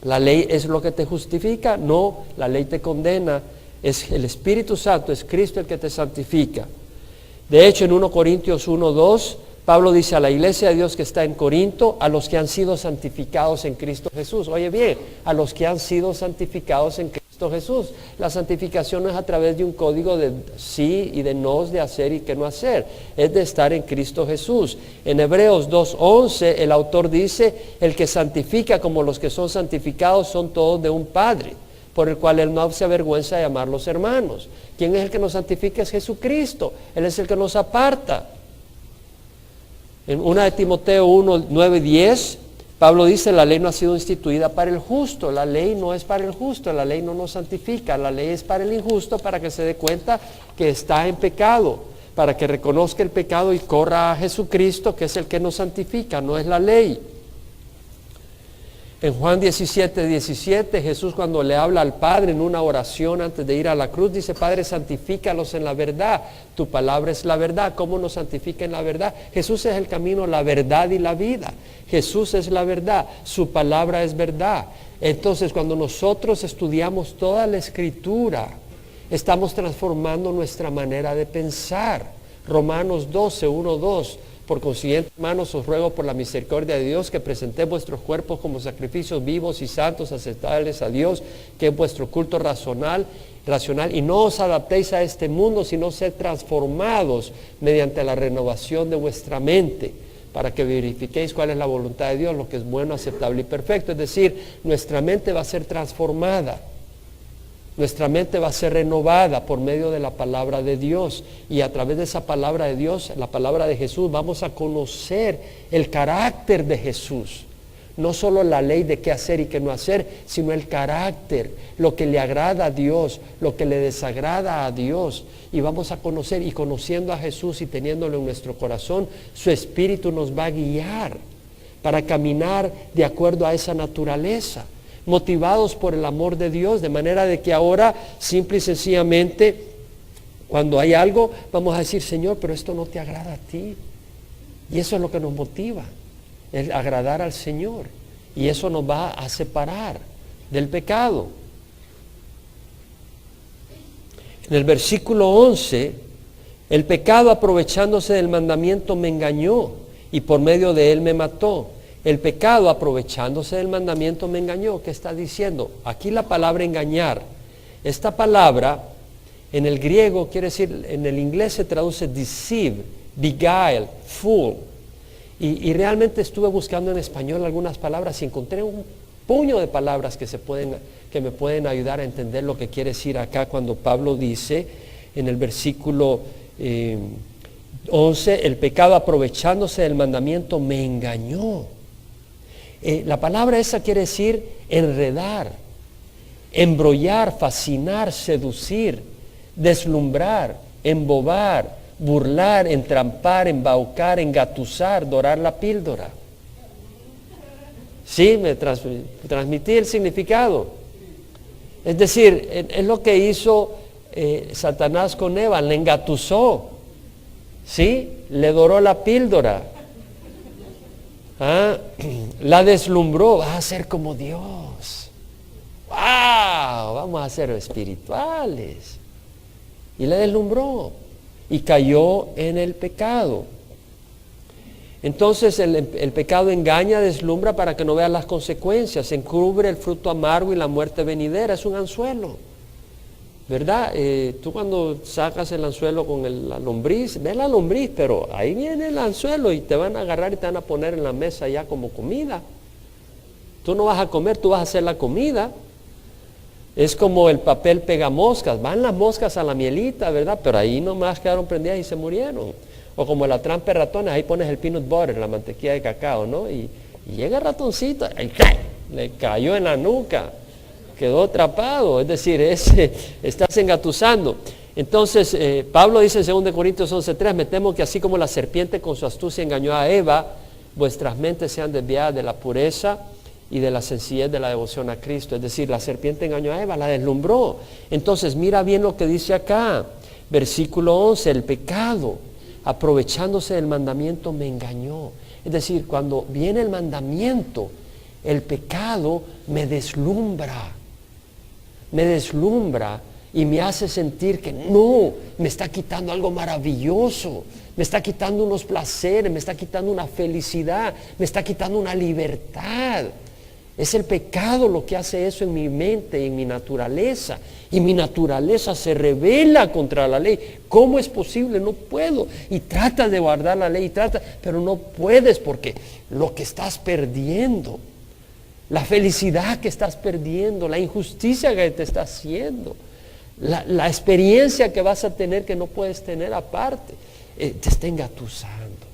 ¿La ley es lo que te justifica? No, la ley te condena. Es el Espíritu Santo, es Cristo el que te santifica. De hecho, en 1 Corintios 1:2, Pablo dice a la iglesia de Dios que está en Corinto, a los que han sido santificados en Cristo Jesús. Oye bien, a los que han sido santificados en Cristo Jesús. La santificación no es a través de un código de sí y de no, de hacer y que no hacer. Es de estar en Cristo Jesús. En Hebreos 2:11 el autor dice, el que santifica como los que son santificados son todos de un Padre, por el cual él no se avergüenza de llamarlos hermanos. ¿Quién es el que nos santifica? Es Jesucristo. Él es el que nos aparta. En 1 de Timoteo 1:9-10, Pablo dice, la ley no ha sido instituida para el justo. La ley no es para el justo, la ley no nos santifica. La ley es para el injusto, para que se dé cuenta que está en pecado, para que reconozca el pecado y corra a Jesucristo, que es el que nos santifica, no es la ley. En Juan 17:17, Jesús cuando le habla al Padre en una oración antes de ir a la cruz, dice: Padre, santifícalos en la verdad, tu palabra es la verdad. ¿Cómo nos santifica en la verdad? Jesús es el camino, la verdad y la vida. Jesús es la verdad, su palabra es verdad. Entonces, cuando nosotros estudiamos toda la Escritura, estamos transformando nuestra manera de pensar. Romanos 12:1-2. Por consiguiente, hermanos, os ruego por la misericordia de Dios que presentéis vuestros cuerpos como sacrificios vivos y santos, aceptables a Dios, que es vuestro culto racional, y no os adaptéis a este mundo, sino sed transformados mediante la renovación de vuestra mente, para que verifiquéis cuál es la voluntad de Dios, lo que es bueno, aceptable y perfecto. Es decir, nuestra mente va a ser transformada. Nuestra mente va a ser renovada por medio de la palabra de Dios, y a través de esa palabra de Dios, la palabra de Jesús, vamos a conocer el carácter de Jesús. No solo la ley de qué hacer y qué no hacer, sino el carácter, lo que le agrada a Dios, lo que le desagrada a Dios. Y vamos a conocer, y conociendo a Jesús y teniéndolo en nuestro corazón, su Espíritu nos va a guiar para caminar de acuerdo a esa naturaleza, motivados por el amor de Dios, de manera de que ahora simple y sencillamente, cuando hay algo, vamos a decir: Señor, pero esto no te agrada a ti. Y eso es lo que nos motiva, el agradar al Señor, y eso nos va a separar del pecado. En el versículo 11, el pecado, aprovechándose del mandamiento, me engañó, y por medio de él me mató. El pecado, aprovechándose del mandamiento, me engañó. ¿Qué está diciendo? Aquí la palabra engañar, esta palabra en el griego quiere decir, en el inglés se traduce deceive, beguile, fool. Y realmente estuve buscando en español algunas palabras y encontré un puño de palabras que me pueden ayudar a entender lo que quiere decir acá cuando Pablo dice en el versículo 11, el pecado, aprovechándose del mandamiento, me engañó. La palabra esa quiere decir enredar, embrollar, fascinar, seducir, deslumbrar, embobar, burlar, entrampar, embaucar, engatusar, dorar la píldora. Sí, me transmití el significado. Es decir, es lo que hizo Satanás con Eva, le engatusó, ¿sí? Le doró la píldora. La deslumbró, va a ser como Dios. ¡Wow! Vamos a ser espirituales. Y la deslumbró y cayó en el pecado. Entonces el pecado engaña, deslumbra para que no veas las consecuencias, encubre el fruto amargo y la muerte venidera. Es un anzuelo, ¿verdad? Tú cuando sacas el anzuelo con la lombriz, ves la lombriz, pero ahí viene el anzuelo y te van a agarrar y te van a poner en la mesa ya como comida. Tú no vas a comer, tú vas a hacer la comida. Es como el papel pegamoscas, van las moscas a la mielita, ¿verdad? Pero ahí nomás quedaron prendidas y se murieron. O como la trampa de ratones, ahí pones el peanut butter, la mantequilla de cacao, ¿no? Y llega el ratoncito, le cayó en la nuca, quedó atrapado, es decir, estás engatusando. Entonces, Pablo dice en 2 Corintios 11:3, me temo que así como la serpiente con su astucia engañó a Eva, vuestras mentes sean desviadas de la pureza y de la sencillez de la devoción a Cristo. Es decir, la serpiente engañó a Eva, la deslumbró. Entonces, mira bien lo que dice acá, versículo 11, el pecado, aprovechándose del mandamiento, me engañó. Es decir, cuando viene el mandamiento, el pecado me deslumbra y me hace sentir que no, me está quitando algo maravilloso, me está quitando unos placeres, me está quitando una felicidad, me está quitando una libertad. Es el pecado lo que hace eso en mi mente y en mi naturaleza. Y mi naturaleza se rebela contra la ley. ¿Cómo es posible? No puedo. Y tratas de guardar la ley, pero no puedes, porque lo que estás perdiendo, la felicidad que estás perdiendo, la injusticia que te está haciendo, la experiencia que vas a tener que no puedes tener aparte, te está engatusando.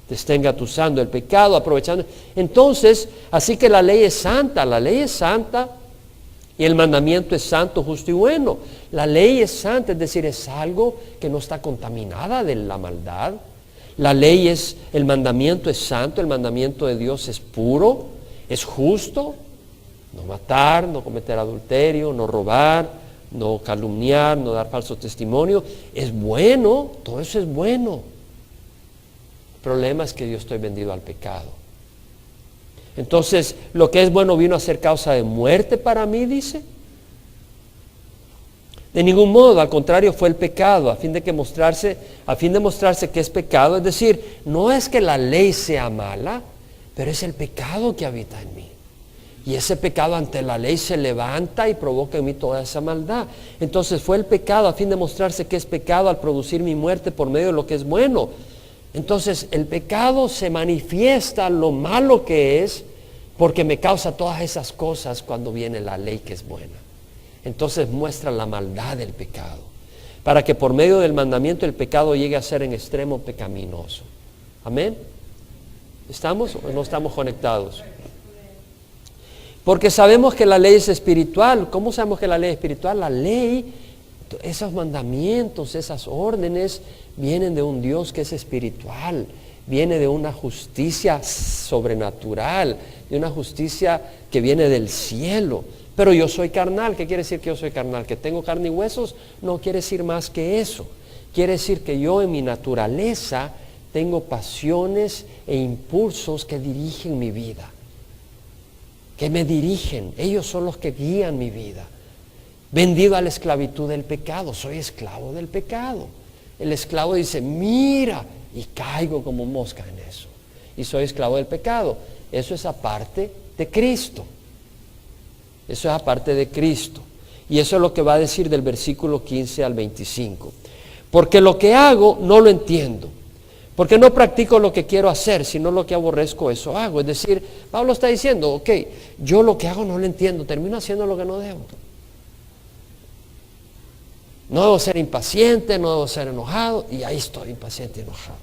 Te está engatusando el pecado, aprovechando. Entonces, así que la ley es santa y el mandamiento es santo, justo y bueno. La ley es santa, es decir, es algo que no está contaminada de la maldad. El mandamiento es santo, el mandamiento de Dios es puro, Es justo no matar, no cometer adulterio, no robar, no calumniar, no dar falso testimonio. Es bueno, todo eso es bueno. El problema es que yo estoy vendido al pecado. Entonces, lo que es bueno vino a ser causa de muerte para mí, dice. De ningún modo, al contrario, fue el pecado, a fin de mostrarse que es pecado. Es decir, no es que la ley sea mala, pero es el pecado que habita en mí. Y ese pecado ante la ley se levanta y provoca en mí toda esa maldad. Entonces fue el pecado a fin de mostrarse que es pecado al producir mi muerte por medio de lo que es bueno. Entonces el pecado se manifiesta lo malo que es porque me causa todas esas cosas cuando viene la ley que es buena. Entonces muestra la maldad del pecado, para que por medio del mandamiento el pecado llegue a ser en extremo pecaminoso. ¿Amén? ¿Estamos o no estamos conectados? Porque sabemos que la ley es espiritual. ¿Cómo sabemos que la ley es espiritual? La ley, esos mandamientos, esas órdenes, vienen de un Dios que es espiritual, viene de una justicia sobrenatural, de una justicia que viene del cielo. Pero yo soy carnal. ¿Qué quiere decir que yo soy carnal? ¿Que tengo carne y huesos? No quiere decir más que eso. Quiere decir que yo en mi naturaleza tengo pasiones e impulsos que dirigen mi vida, que me dirigen. Ellos son los que guían mi vida. Vendido a la esclavitud del pecado, soy esclavo del pecado. El esclavo dice, mira, y caigo como mosca en eso. Y soy esclavo del pecado. Eso es aparte de Cristo. Eso es aparte de Cristo. Y eso es lo que va a decir del versículo 15 al 25. Porque lo que hago no lo entiendo. Porque no practico lo que quiero hacer, sino lo que aborrezco, eso hago. Es decir, Pablo está diciendo, ok, yo lo que hago no lo entiendo, termino haciendo lo que no debo. No debo ser impaciente, no debo ser enojado, y ahí estoy impaciente y enojado.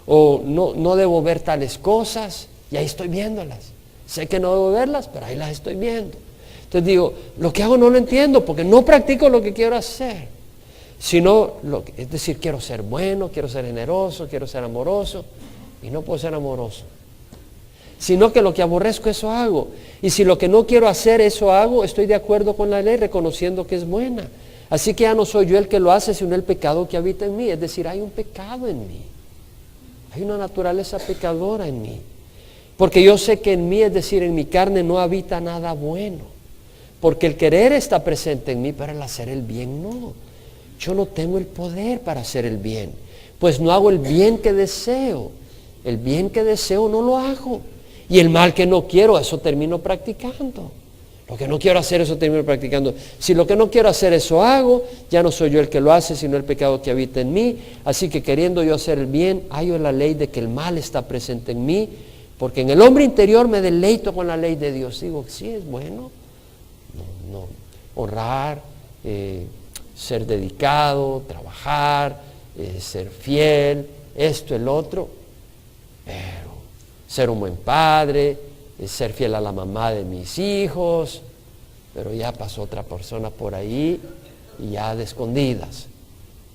O no debo ver tales cosas, y ahí estoy viéndolas. Sé que no debo verlas, pero ahí las estoy viendo. Entonces digo, lo que hago no lo entiendo, porque no practico lo que quiero hacer. Sino, es decir, quiero ser bueno, quiero ser generoso, quiero ser amoroso, y no puedo ser amoroso. Sino que lo que aborrezco, eso hago. Y si lo que no quiero hacer, eso hago, estoy de acuerdo con la ley, reconociendo que es buena. Así que ya no soy yo el que lo hace, sino el pecado que habita en mí. Es decir, hay un pecado en mí. Hay una naturaleza pecadora en mí. Porque yo sé que en mí, es decir, en mi carne no habita nada bueno. Porque el querer está presente en mí, pero el hacer el bien no. Yo no tengo el poder para hacer el bien, pues no hago el bien que deseo. El bien que deseo no lo hago. Y el mal que no quiero, eso termino practicando. Lo que no quiero hacer, eso termino practicando. Si lo que no quiero hacer, eso hago, ya no soy yo el que lo hace, sino el pecado que habita en mí. Así que queriendo yo hacer el bien, hallo la ley de que el mal está presente en mí, porque en el hombre interior me deleito con la ley de Dios. Digo, sí, es bueno. No, honrar, ser dedicado, trabajar, ser fiel, esto, el otro, pero ser un buen padre, ser fiel a la mamá de mis hijos, pero ya pasó otra persona por ahí y ya de escondidas,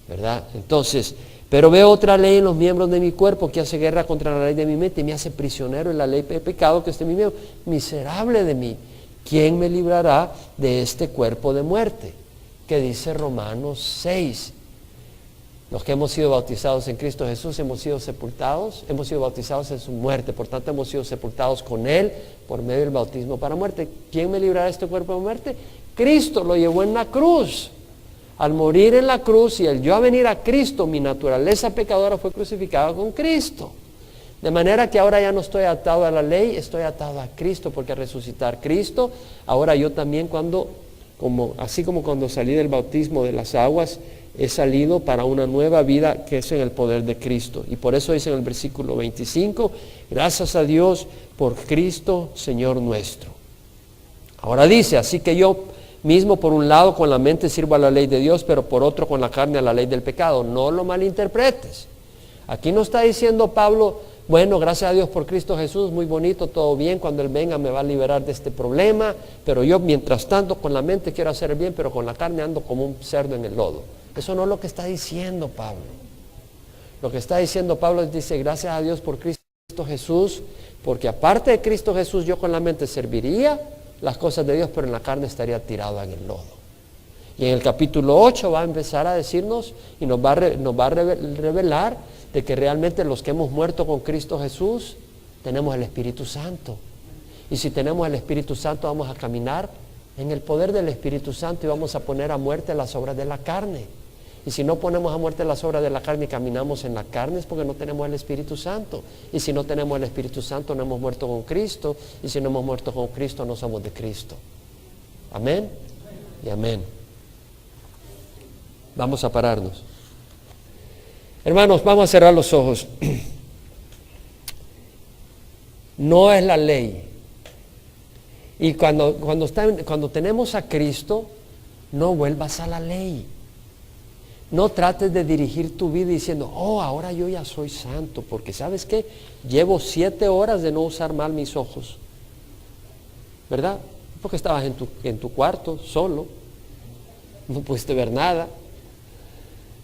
¿verdad? Entonces, pero veo otra ley en los miembros de mi cuerpo que hace guerra contra la ley de mi mente y me hace prisionero en la ley de pecado que está en mi miembro. Miserable de mí, ¿quién me librará de este cuerpo de muerte? Que dice Romanos 6. Los que hemos sido bautizados en Cristo Jesús hemos sido sepultados, hemos sido bautizados en su muerte, por tanto hemos sido sepultados con Él por medio del bautismo para muerte. ¿Quién me librará de este cuerpo de muerte? Cristo lo llevó en la cruz. Al morir en la cruz y al yo a venir a Cristo, mi naturaleza pecadora fue crucificada con Cristo. De manera que ahora ya no estoy atado a la ley, estoy atado a Cristo, porque al resucitar Cristo, ahora yo también así como cuando salí del bautismo de las aguas, he salido para una nueva vida que es en el poder de Cristo. Y por eso dice en el versículo 25, gracias a Dios por Cristo, Señor nuestro. Ahora dice, así que yo mismo por un lado con la mente sirvo a la ley de Dios, pero por otro con la carne a la ley del pecado. No lo malinterpretes. Aquí no está diciendo Pablo, bueno, gracias a Dios por Cristo Jesús, muy bonito, todo bien, cuando Él venga me va a liberar de este problema, pero yo mientras tanto con la mente quiero hacer el bien, pero con la carne ando como un cerdo en el lodo. Eso no es lo que está diciendo Pablo. Lo que está diciendo Pablo es, dice, gracias a Dios por Cristo Jesús, Porque aparte de Cristo Jesús, yo con la mente serviría las cosas de Dios, pero en la carne estaría tirado en el lodo. Y en el capítulo 8 va a empezar a decirnos y nos va a revelar de que realmente los que hemos muerto con Cristo Jesús tenemos el Espíritu Santo. Y si tenemos el Espíritu Santo, vamos a caminar en el poder del Espíritu Santo y vamos a poner a muerte las obras de la carne. Y si no ponemos a muerte las obras de la carne y caminamos en la carne, es porque no tenemos el Espíritu Santo. Y si no tenemos el Espíritu Santo, no hemos muerto con Cristo. Y si no hemos muerto con Cristo, no somos de Cristo. Amén y amén. Vamos a pararnos. Hermanos, vamos a cerrar los ojos. No es la ley. Y cuando tenemos a Cristo, no vuelvas a la ley. No trates de dirigir tu vida diciendo, oh, ahora yo ya soy santo, porque ¿sabes qué? Llevo 7 horas de no usar mal mis ojos. ¿Verdad? Porque estabas en tu cuarto, solo. No pudiste ver nada.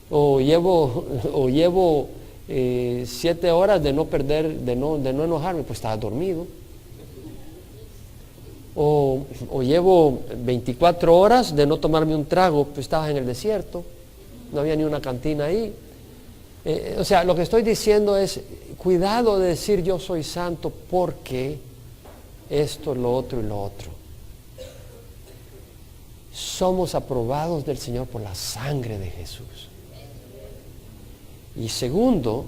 O llevo 7 horas de no enojarme, pues estaba dormido. O llevo 24 horas de no tomarme un trago, pues estabas en el desierto, no había ni una cantina ahí. O sea, lo que estoy diciendo es, cuidado de decir yo soy santo porque esto, lo otro y lo otro. Somos aprobados del Señor por la sangre de Jesús. Y segundo,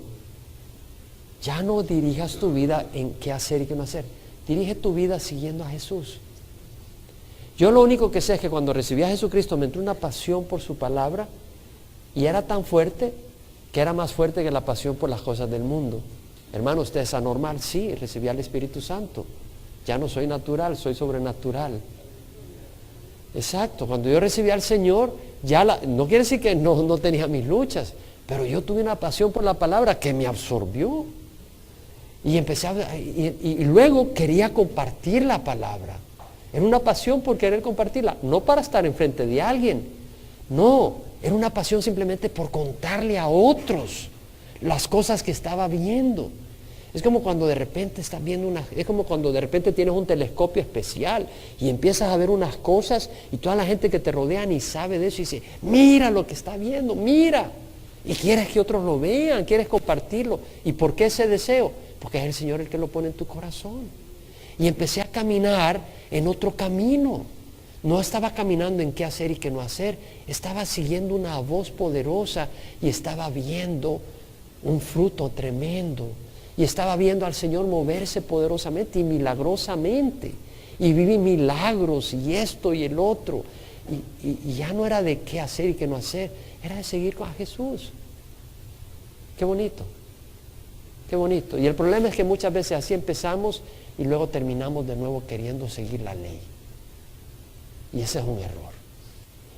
ya no dirijas tu vida en qué hacer y qué no hacer. Dirige tu vida siguiendo a Jesús. Yo lo único que sé es que cuando recibí a Jesucristo me entró una pasión por su palabra y era tan fuerte que era más fuerte que la pasión por las cosas del mundo. Hermano, ¿usted es anormal? Sí, recibí al Espíritu Santo. Ya no soy natural, soy sobrenatural. Exacto, cuando yo recibí al Señor, no quiere decir que no tenía mis luchas, pero yo tuve una pasión por la palabra que me absorbió. Y y luego quería compartir la palabra. Era una pasión por querer compartirla, no para estar enfrente de alguien. No, era una pasión simplemente por contarle a otros las cosas que estaba viendo. Es como cuando de repente estás viendo es como cuando de repente tienes un telescopio especial y empiezas a ver unas cosas y toda la gente que te rodea ni sabe de eso y dice, mira lo que está viendo, mira. Y quieres que otros lo vean, quieres compartirlo. ¿Y por qué ese deseo? Porque es el Señor el que lo pone en tu corazón. Y empecé a caminar en otro camino. No estaba caminando en qué hacer y qué no hacer. Estaba siguiendo una voz poderosa y estaba viendo un fruto tremendo. Y estaba viendo al Señor moverse poderosamente y milagrosamente. Y viví milagros y esto y el otro. Y ya no era de qué hacer y qué no hacer. Era de seguir con Jesús. Qué bonito. Qué bonito. Y el problema es que muchas veces así empezamos y luego terminamos de nuevo queriendo seguir la ley. Y ese es un error.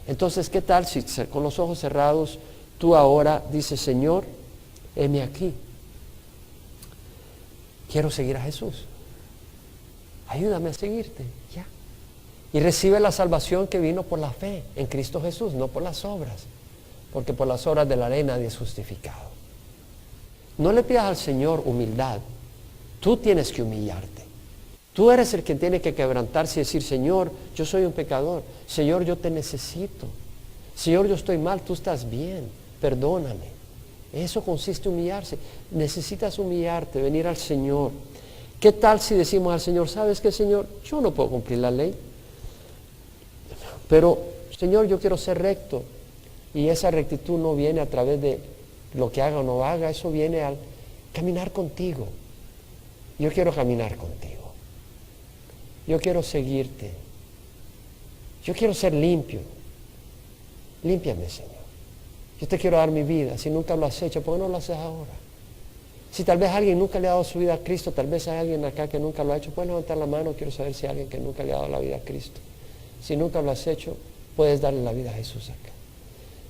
Entonces, ¿qué tal si con los ojos cerrados tú ahora dices, Señor, heme aquí? Quiero seguir a Jesús. Ayúdame a seguirte. Ya. Y recibe la salvación que vino por la fe en Cristo Jesús, no por las obras. Porque por las obras de la ley nadie es justificado. No le pidas al Señor humildad. Tú tienes que humillarte. Tú eres el que tiene que quebrantarse y decir, Señor, yo soy un pecador. Señor, yo te necesito. Señor, yo estoy mal, tú estás bien. Perdóname. Eso consiste en humillarse. Necesitas humillarte, venir al Señor. ¿Qué tal si decimos al Señor, sabes qué, Señor? Yo no puedo cumplir la ley. Pero, Señor, yo quiero ser recto. Y esa rectitud no viene a través de lo que haga o no haga. Eso viene al caminar contigo. Yo quiero caminar contigo. Yo quiero seguirte. Yo quiero ser limpio. Límpiame, Señor. Yo te quiero dar mi vida. Si nunca lo has hecho, ¿por qué no lo haces ahora? Si tal vez alguien nunca le ha dado su vida a Cristo, tal vez hay alguien acá que nunca lo ha hecho, puedes levantar la mano. Quiero saber si hay alguien que nunca le ha dado la vida a Cristo. Si nunca lo has hecho, puedes darle la vida a Jesús acá.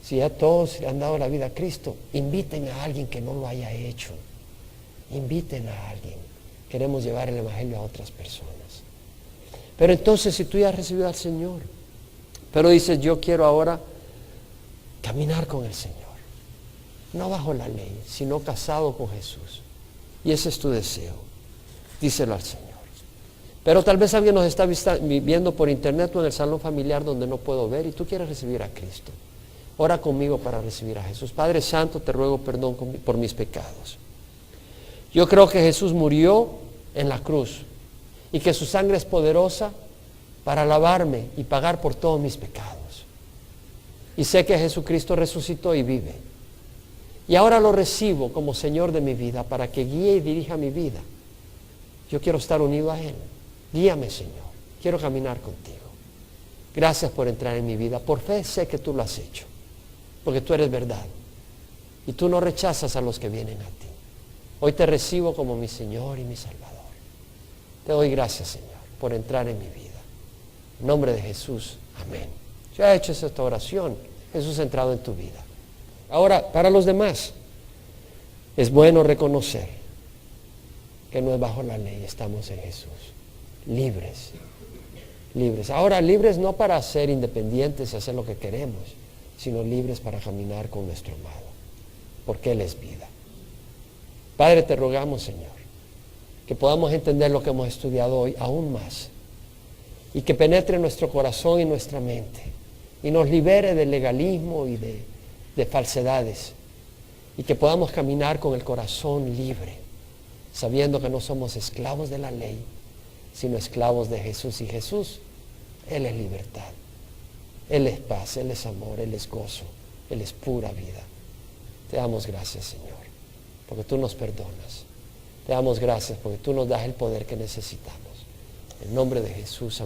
Si ya todos le han dado la vida a Cristo, inviten a alguien que no lo haya hecho. Inviten a alguien. Queremos llevar el Evangelio a otras personas. Pero entonces, si tú ya has recibido al Señor, pero dices, yo quiero ahora caminar con el Señor, no bajo la ley, sino casado con Jesús, y ese es tu deseo, Díselo al Señor. Pero tal vez alguien nos está viendo por internet o en el salón familiar donde no puedo ver y tú quieres recibir a Cristo. Ora conmigo para recibir a Jesús. Padre Santo, te ruego perdón por mis pecados. Yo creo que Jesús murió en la cruz y que su sangre es poderosa para lavarme y pagar por todos mis pecados. Y sé que Jesucristo resucitó y vive. Y ahora lo recibo como Señor de mi vida para que guíe y dirija mi vida. Yo quiero estar unido a Él. Guíame, Señor. Quiero caminar contigo. Gracias por entrar en mi vida. Por fe sé que tú lo has hecho. Porque tú eres verdad. Y tú no rechazas a los que vienen a ti. Hoy te recibo como mi Señor y mi Salvador. Te doy gracias, Señor, por entrar en mi vida. En nombre de Jesús. Amén. Yo he hecho esta oración. Jesús ha entrado en tu vida. Ahora, para los demás, es bueno reconocer que no es bajo la ley, estamos en Jesús. Libres. Libres. Ahora, libres no para ser independientes y hacer lo que queremos, sino libres para caminar con nuestro amado, porque Él es vida. Padre, te rogamos, Señor, que podamos entender lo que hemos estudiado hoy aún más y que penetre en nuestro corazón y nuestra mente y nos libere del legalismo y de falsedades y que podamos caminar con el corazón libre, sabiendo que no somos esclavos de la ley, sino esclavos de Jesús. Y Jesús, Él es libertad, Él es paz, Él es amor, Él es gozo, Él es pura vida. Te damos gracias, Señor, porque tú nos perdonas. Te damos gracias porque tú nos das el poder que necesitamos. En nombre de Jesús.